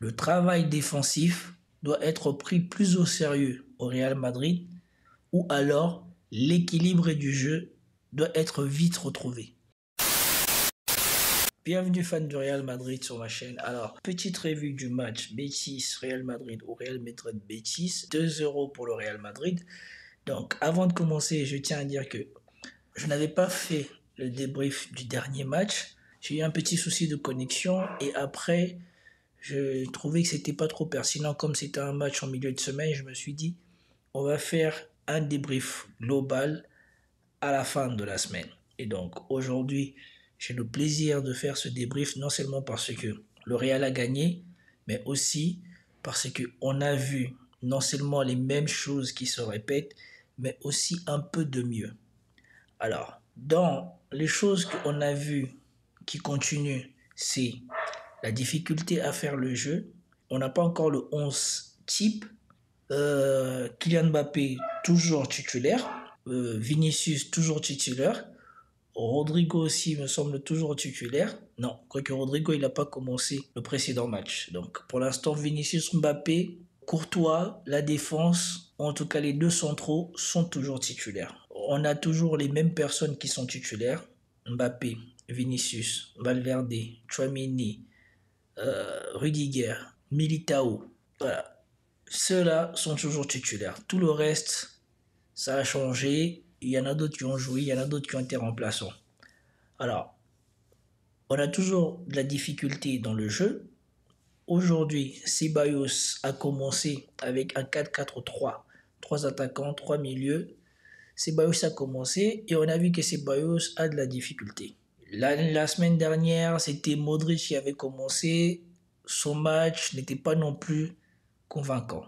le travail défensif doit être pris plus au sérieux au Real Madrid ou alors l'équilibre du jeu doit être vite retrouvé. Bienvenue fans du Real Madrid sur ma chaîne. Alors, petite revue du match Betis-Real Madrid ou Real Madrid-Betis. 2-0 pour le Real Madrid. Donc, avant de commencer, je tiens à dire que je n'avais pas fait le débrief du dernier match. J'ai eu un petit souci de connexion et après, je trouvais que c'était pas trop pertinent. Comme c'était un match en milieu de semaine, je me suis dit, on va faire un débrief global à la fin de la semaine. Et donc, aujourd'hui, j'ai le plaisir de faire ce débrief, non seulement parce que le Real a gagné, mais aussi parce qu'on a vu non seulement les mêmes choses qui se répètent, mais aussi un peu de mieux. Alors, dans les choses qu'on a vues qui continuent, c'est la difficulté à faire le jeu. On n'a pas encore le 11 type. Kylian Mbappé, toujours titulaire. Vinicius, toujours titulaire. Rodrigo aussi me semble toujours titulaire. Non, quoique Rodrigo, il n'a pas commencé le précédent match. Donc, pour l'instant, Vinicius, Mbappé, Courtois, la défense, en tout cas les deux centraux, sont toujours titulaires. On a toujours les mêmes personnes qui sont titulaires. Mbappé, Vinicius, Valverde, Tchouaméni, Rudiger, Militao. Voilà. Ceux-là sont toujours titulaires. Tout le reste, ça a changé. Il y en a d'autres qui ont joué, il y en a d'autres qui ont été remplaçants. Alors, on a toujours de la difficulté dans le jeu. Aujourd'hui, Ceballos a commencé avec un 4-4-3. 3 attaquants, 3 milieux. Ceballos a commencé et on a vu que Ceballos a de la difficulté. La semaine dernière, c'était Modric qui avait commencé. Son match n'était pas non plus convaincant.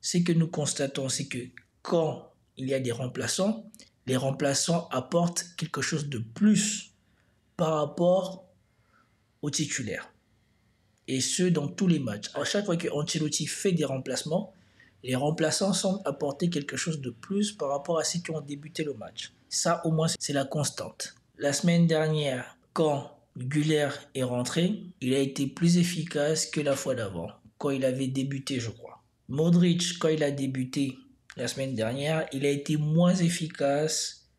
Ce que nous constatons, c'est que quand il y a des remplaçants, les remplaçants apportent quelque chose de plus par rapport aux titulaires. Et ce, dans tous les matchs. À chaque fois que Ancelotti fait des remplacements, les remplaçants semblent apporter quelque chose de plus par rapport à ceux qui ont débuté le match. Ça, au moins, c'est la constante. La semaine dernière, quand Güler est rentré, il a été plus efficace que la fois d'avant, quand il avait débuté, je crois. Modric, quand il a débuté la semaine dernière, il a été moins efficace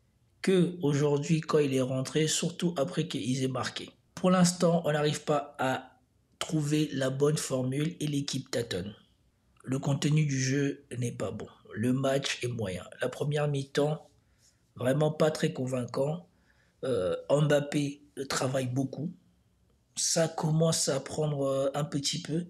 qu'aujourd'hui quand il est rentré, surtout après qu'il ait marqué. Pour l'instant, on n'arrive pas à trouver la bonne formule et l'équipe tâtonne. Le contenu du jeu n'est pas bon. Le match est moyen. La première mi-temps, vraiment pas très convaincant. Mbappé travaille beaucoup. Ça commence à prendre un petit peu.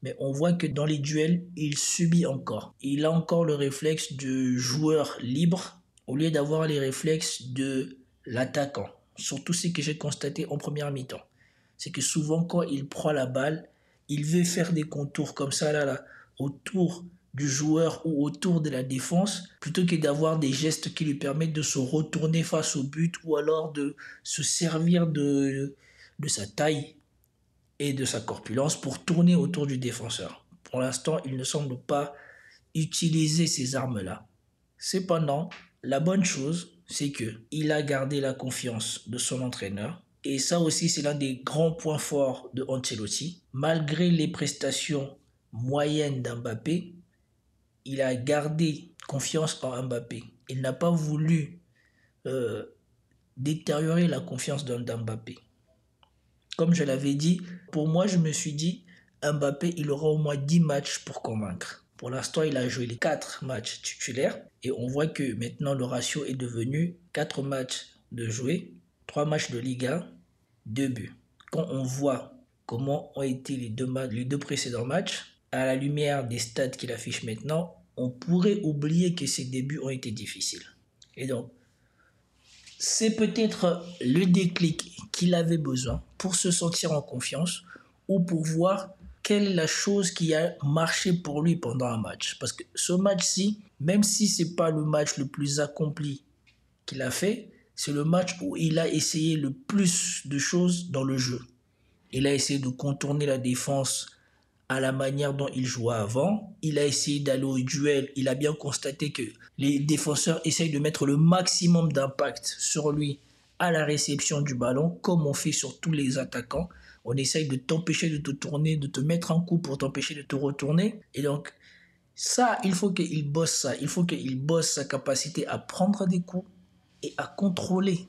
Mais on voit que dans les duels, il subit encore. Il a encore le réflexe de joueur libre au lieu d'avoir les réflexes de l'attaquant. Surtout ce que j'ai constaté en première mi-temps. C'est que souvent, quand il prend la balle, il veut faire des contours comme ça, là, autour du joueur ou autour de la défense, plutôt que d'avoir des gestes qui lui permettent de se retourner face au but ou alors de se servir de sa taille et de sa corpulence pour tourner autour du défenseur. Pour l'instant, il ne semble pas utiliser ces armes-là. Cependant, la bonne chose, c'est qu'il a gardé la confiance de son entraîneur. Et ça aussi, c'est l'un des grands points forts de Ancelotti. Malgré les prestations moyennes d'Mbappé, il a gardé confiance en Mbappé. Il n'a pas voulu détériorer la confiance d'Mbappé. Comme je l'avais dit, pour moi, je me suis dit, Mbappé, il aura au moins 10 matchs pour convaincre. Pour l'instant, il a joué les 4 matchs titulaires et on voit que maintenant le ratio est devenu 4 matchs de jouer, 3 matchs de Liga, 2 buts. Quand on voit comment ont été les deux précédents matchs, à la lumière des stats qu'il affiche maintenant, on pourrait oublier que ses débuts ont été difficiles. Et donc, c'est peut-être le déclic qu'il avait besoin pour se sentir en confiance ou pour voir quelle est la chose qui a marché pour lui pendant un match. Parce que ce match-ci, même si ce n'est pas le match le plus accompli qu'il a fait, c'est le match où il a essayé le plus de choses dans le jeu. Il a essayé de contourner la défense à la manière dont il jouait avant. Il a essayé d'aller au duel. Il a bien constaté que les défenseurs essayent de mettre le maximum d'impact sur lui à la réception du ballon, comme on fait sur tous les attaquants. On essaye de t'empêcher de te tourner, de te mettre un coup pour t'empêcher de te retourner. Et donc, ça, il faut qu'il bosse ça. Il faut qu'il bosse sa capacité à prendre des coups et à contrôler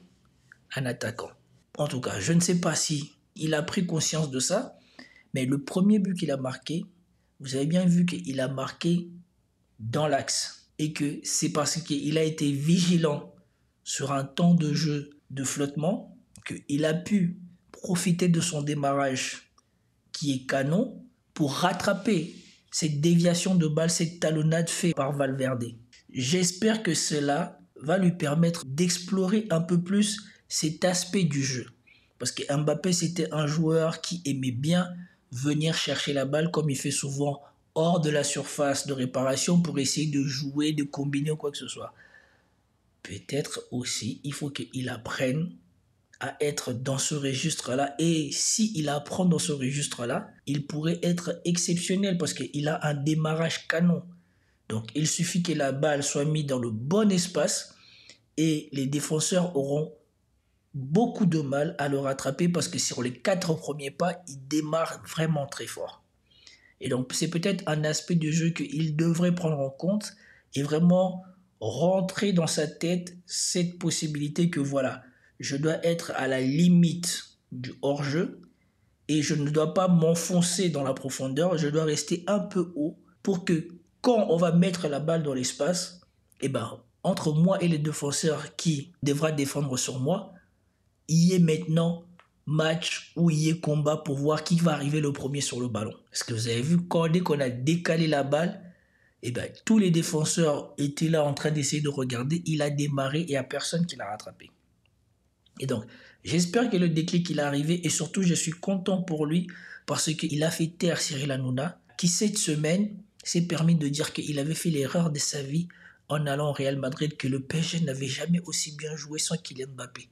un attaquant. En tout cas, je ne sais pas si il a pris conscience de ça, mais le premier but qu'il a marqué, vous avez bien vu qu'il a marqué dans l'axe. Et que c'est parce qu'il a été vigilant sur un temps de jeu de flottement qu'il a pu profiter de son démarrage qui est canon pour rattraper cette déviation de balle, cette talonnade faite par Valverde. J'espère que cela va lui permettre d'explorer un peu plus cet aspect du jeu. Parce que Mbappé, c'était un joueur qui aimait bien venir chercher la balle comme il fait souvent hors de la surface de réparation pour essayer de jouer, de combiner ou quoi que ce soit. Peut-être aussi, il faut qu'il apprenne à être dans ce registre-là. Et s'il apprend dans ce registre-là, il pourrait être exceptionnel parce qu'il a un démarrage canon. Donc, il suffit que la balle soit mise dans le bon espace et les défenseurs auront beaucoup de mal à le rattraper parce que sur les 4 premiers pas, il démarre vraiment très fort. Et donc, c'est peut-être un aspect du jeu qu'il devrait prendre en compte et vraiment rentrer dans sa tête cette possibilité que voilà, je dois être à la limite du hors-jeu et je ne dois pas m'enfoncer dans la profondeur, je dois rester un peu haut pour que quand on va mettre la balle dans l'espace, eh ben, entre moi et les défenseurs qui devra défendre sur moi, il y ait maintenant match où il y ait combat pour voir qui va arriver le premier sur le ballon. Parce que vous avez vu, dès qu'on a décalé la balle, eh ben, tous les défenseurs étaient là en train d'essayer de regarder. Il a démarré et il n'y a personne qui l'a rattrapé. Et donc, j'espère que le déclic il est arrivé et surtout, je suis content pour lui parce qu'il a fait taire Cyril Hanouna qui, cette semaine, s'est permis de dire qu'il avait fait l'erreur de sa vie en allant au Real Madrid, que le PSG n'avait jamais aussi bien joué sans Kylian Mbappé.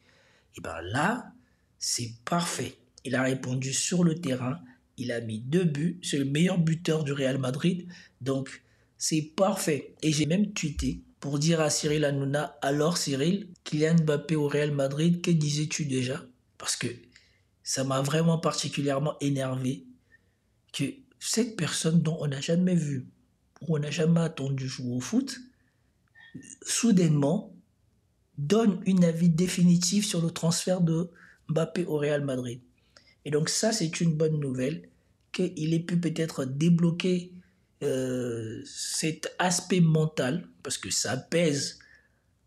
Et bien là, c'est parfait. Il a répondu sur le terrain, il a mis 2 buts, c'est le meilleur buteur du Real Madrid, donc c'est parfait. Et j'ai même tweeté pour dire à Cyril Hanouna, alors Cyril, Kylian Mbappé au Real Madrid, que disais-tu déjà? Parce que ça m'a vraiment particulièrement énervé que cette personne dont on n'a jamais vu, ou on n'a jamais attendu jouer au foot, soudainement, donne une avis définitif sur le transfert de Mbappé au Real Madrid. Et donc ça, c'est une bonne nouvelle, qu'il ait pu peut-être débloquer cet aspect mental, parce que ça pèse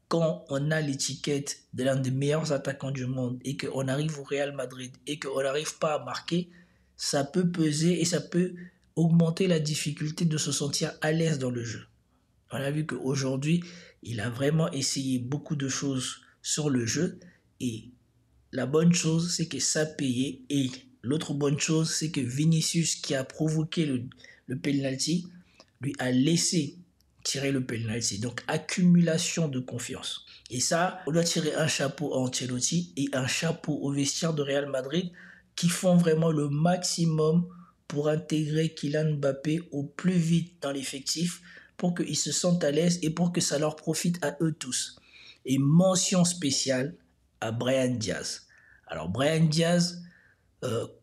quand on a l'étiquette de l'un des meilleurs attaquants du monde et qu'on arrive au Real Madrid et qu'on n'arrive pas à marquer, ça peut peser et ça peut augmenter la difficulté de se sentir à l'aise dans le jeu. On a vu qu'aujourd'hui, il a vraiment essayé beaucoup de choses sur le jeu et la bonne chose, c'est que ça payait et l'autre bonne chose, c'est que Vinicius, qui a provoqué le penalty, lui a laissé tirer le penalty. Donc, accumulation de confiance. Et ça, on doit tirer un chapeau à Ancelotti et un chapeau au vestiaire de Real Madrid qui font vraiment le maximum pour intégrer Kylian Mbappé au plus vite dans l'effectif pour qu'ils se sentent à l'aise et pour que ça leur profite à eux tous. Et mention spéciale à Brahim Diaz. Alors Brahim Diaz,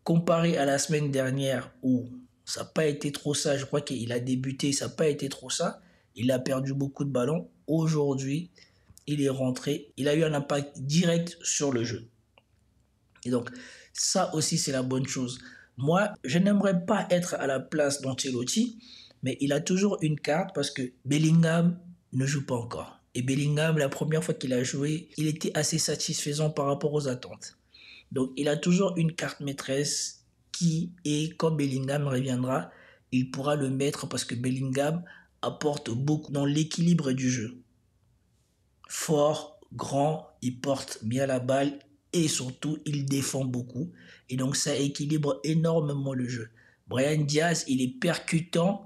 comparé à la semaine dernière où ça n'a pas été trop ça, je crois qu'il a débuté, ça n'a pas été trop ça, il a perdu beaucoup de ballons. Aujourd'hui, il est rentré, il a eu un impact direct sur le jeu. Et donc, ça aussi, c'est la bonne chose. Moi, je n'aimerais pas être à la place d'Ancelotti, mais il a toujours une carte parce que Bellingham ne joue pas encore. Et Bellingham, la première fois qu'il a joué, il était assez satisfaisant par rapport aux attentes. Donc, il a toujours une carte maîtresse qui est, quand Bellingham reviendra, il pourra le mettre parce que Bellingham apporte beaucoup dans l'équilibre du jeu. Fort, grand, il porte bien la balle et surtout, il défend beaucoup. Et donc, ça équilibre énormément le jeu. Brahim Diaz, il est percutant,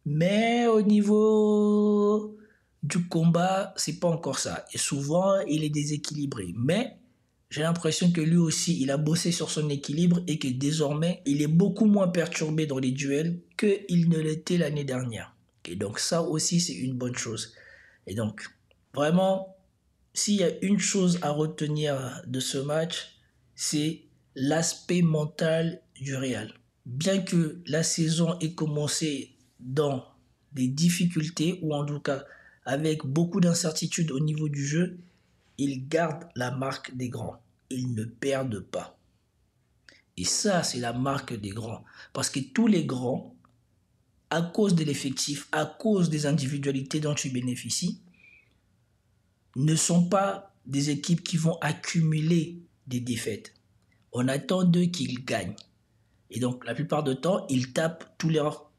mais au niveau du combat, c'est pas encore ça. Et souvent, il est déséquilibré. Mais j'ai l'impression que lui aussi, il a bossé sur son équilibre et que désormais, il est beaucoup moins perturbé dans les duels qu'il ne l'était l'année dernière. Et donc ça aussi, c'est une bonne chose. Et donc, vraiment, s'il y a une chose à retenir de ce match, c'est l'aspect mental du Real. Bien que la saison ait commencé dans des difficultés, ou en tout cas avec beaucoup d'incertitudes au niveau du jeu, ils gardent la marque des grands. Ils ne perdent pas. Et ça, c'est la marque des grands. Parce que tous les grands, à cause de l'effectif, à cause des individualités dont tu bénéficies, ne sont pas des équipes qui vont accumuler des défaites. On attend d'eux qu'ils gagnent. Et donc, la plupart du temps, ils tapent tous leurs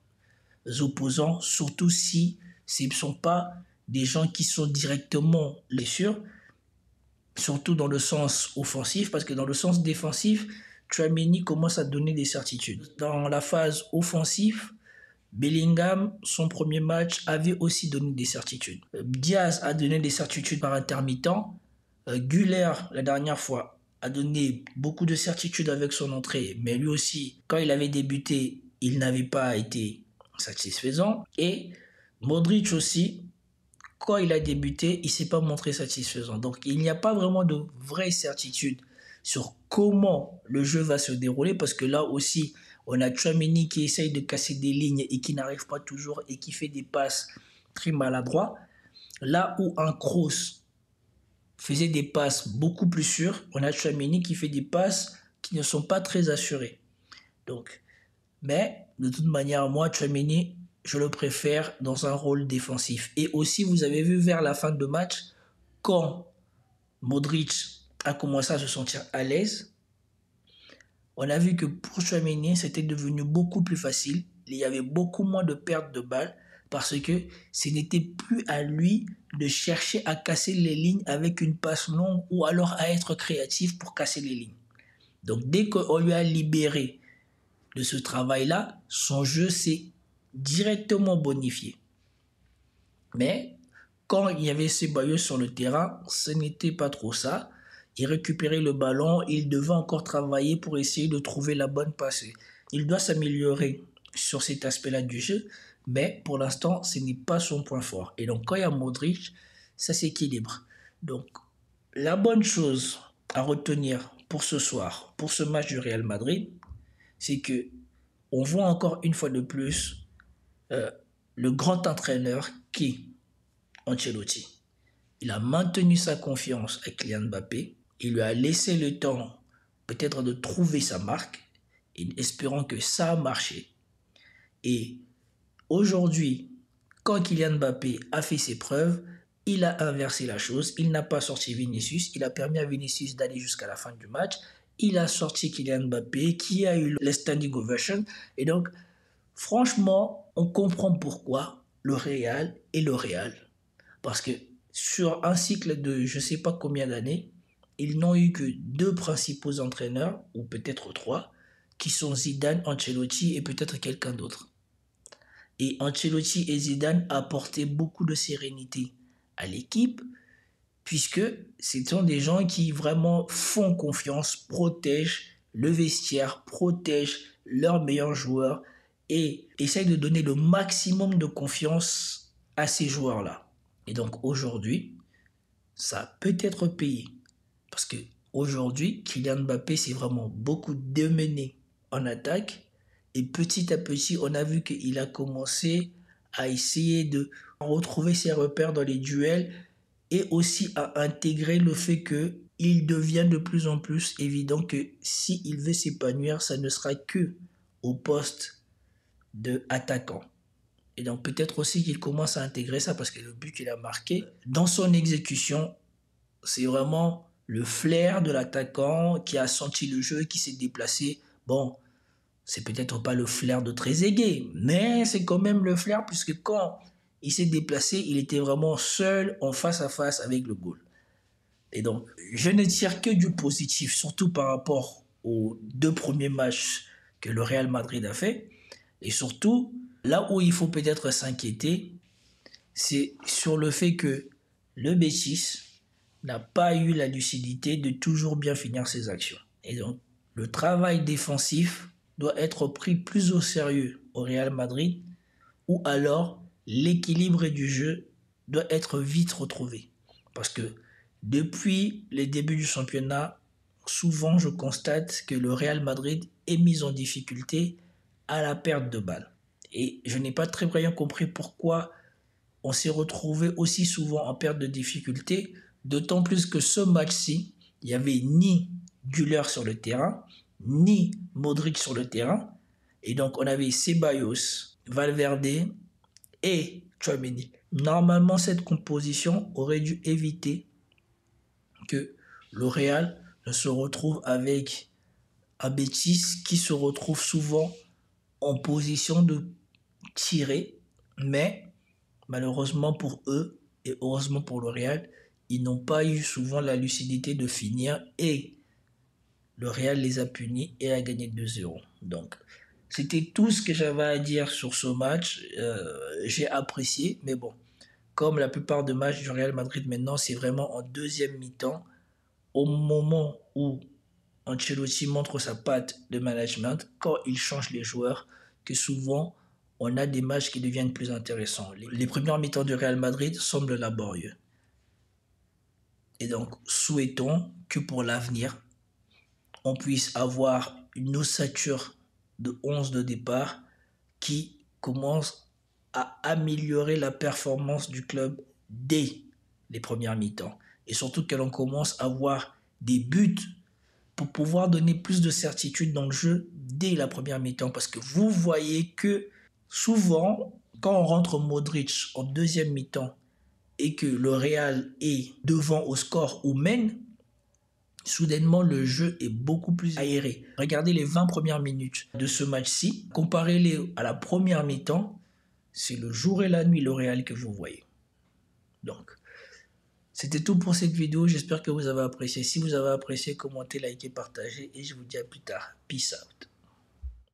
opposants, surtout si ce ne sont pas des gens qui sont directement les sûrs, surtout dans le sens offensif, parce que dans le sens défensif, Tchouaméni commence à donner des certitudes. Dans la phase offensive, Bellingham, son premier match, avait aussi donné des certitudes. Diaz a donné des certitudes par intermittent. Güler, la dernière fois, a donné beaucoup de certitudes avec son entrée, mais lui aussi, quand il avait débuté, il n'avait pas été satisfaisant. Et Modric aussi, quand il a débuté, il ne s'est pas montré satisfaisant. Donc, il n'y a pas vraiment de vraie certitude sur comment le jeu va se dérouler, parce que là aussi, on a Tchouaméni qui essaye de casser des lignes et qui n'arrive pas toujours et qui fait des passes très maladroits. Là où un Kroos faisait des passes beaucoup plus sûres, on a Tchouaméni qui fait des passes qui ne sont pas très assurées. Donc, mais de toute manière, moi, Tchouaméni, je le préfère dans un rôle défensif. Et aussi, vous avez vu vers la fin de match, quand Modric a commencé à se sentir à l'aise, on a vu que pour Tchouaméni, c'était devenu beaucoup plus facile. Il y avait beaucoup moins de pertes de balles parce que ce n'était plus à lui de chercher à casser les lignes avec une passe longue ou alors à être créatif pour casser les lignes. Donc dès qu'on lui a libéré de ce travail-là, son jeu s'est directement bonifié. Mais quand il y avait Ceballos sur le terrain, ce n'était pas trop ça. Il récupérait le ballon, il devait encore travailler pour essayer de trouver la bonne passe. Il doit s'améliorer sur cet aspect-là du jeu, mais pour l'instant, ce n'est pas son point fort. Et donc, quand il y a Modric, ça s'équilibre. Donc, la bonne chose à retenir pour ce soir, pour ce match du Real Madrid, c'est que on voit encore une fois de plus le grand entraîneur qui est Ancelotti. Il a maintenu sa confiance avec Kylian Mbappé. Il lui a laissé le temps peut-être de trouver sa marque, et espérant que ça a marché. Et aujourd'hui, quand Kylian Mbappé a fait ses preuves, il a inversé la chose. Il n'a pas sorti Vinicius. Il a permis à Vinicius d'aller jusqu'à la fin du match. Il a sorti Kylian Mbappé qui a eu le standing ovation. Et donc, franchement, on comprend pourquoi le Real est le Real. Parce que sur un cycle de je ne sais pas combien d'années, ils n'ont eu que 2 principaux entraîneurs, ou peut-être 3, qui sont Zidane, Ancelotti et peut-être quelqu'un d'autre. Et Ancelotti et Zidane apportaient beaucoup de sérénité à l'équipe, puisque ce sont des gens qui vraiment font confiance, protègent le vestiaire, protègent leurs meilleurs joueurs et essayent de donner le maximum de confiance à ces joueurs-là. Et donc aujourd'hui, ça peut être payé. Parce que aujourd'hui, Kylian Mbappé s'est vraiment beaucoup démené en attaque. Et petit à petit, on a vu qu'il a commencé à essayer de retrouver ses repères dans les duels et aussi à intégrer le fait qu'il devient de plus en plus évident que s'il veut s'épanouir, ça ne sera que au poste d'attaquant. Et donc peut-être aussi qu'il commence à intégrer ça parce que le but qu'il a marqué, dans son exécution, c'est vraiment le flair de l'attaquant qui a senti le jeu, qui s'est déplacé. Bon, c'est peut-être pas le flair de Trezeguet, mais c'est quand même le flair puisque quand il s'est déplacé, il était vraiment seul en face à face avec le goal. Et donc, je ne tire que du positif, surtout par rapport aux 2 premiers matchs que le Real Madrid a fait. Et surtout, là où il faut peut-être s'inquiéter, c'est sur le fait que le Betis n'a pas eu la lucidité de toujours bien finir ses actions. Et donc, le travail défensif doit être pris plus au sérieux au Real Madrid, ou alors l'équilibre du jeu doit être vite retrouvé. Parce que depuis les débuts du championnat, souvent je constate que le Real Madrid est mis en difficulté à la perte de balles. Et je n'ai pas très bien compris pourquoi on s'est retrouvé aussi souvent en perte de difficulté, d'autant plus que ce match-ci, il n'y avait ni Güler sur le terrain, ni Modric sur le terrain. Et donc, on avait Ceballos, Valverde et Tchouaméni. Normalement, cette composition aurait dû éviter que le Real ne se retrouve avec un Betis qui se retrouve souvent en position de tirer, mais malheureusement pour eux et heureusement pour le Real, ils n'ont pas eu souvent la lucidité de finir et le Real les a punis et a gagné 2-0. Donc, c'était tout ce que j'avais à dire sur ce match. J'ai apprécié, mais bon, comme la plupart des matchs du Real Madrid maintenant, c'est vraiment en deuxième mi-temps, au moment où Ancelotti montre sa patte de management, quand il change les joueurs, que souvent on a des matchs qui deviennent plus intéressants. Les premières mi-temps du Real Madrid semblent laborieux. Et donc, souhaitons que pour l'avenir, on puisse avoir une ossature de 11 de départ qui commence à améliorer la performance du club dès les premières mi-temps. Et surtout que l'on commence à avoir des buts pour pouvoir donner plus de certitude dans le jeu dès la première mi-temps. Parce que vous voyez que souvent, quand on rentre Modric en deuxième mi-temps et que le Real est devant au score ou mène, soudainement le jeu est beaucoup plus aéré. Regardez les 20 premières minutes de ce match-ci, comparez-les à la première mi-temps, c'est le jour et la nuit le Real que vous voyez. Donc, c'était tout pour cette vidéo, j'espère que vous avez apprécié. Si vous avez apprécié, commentez, likez, partagez et je vous dis à plus tard. Peace out.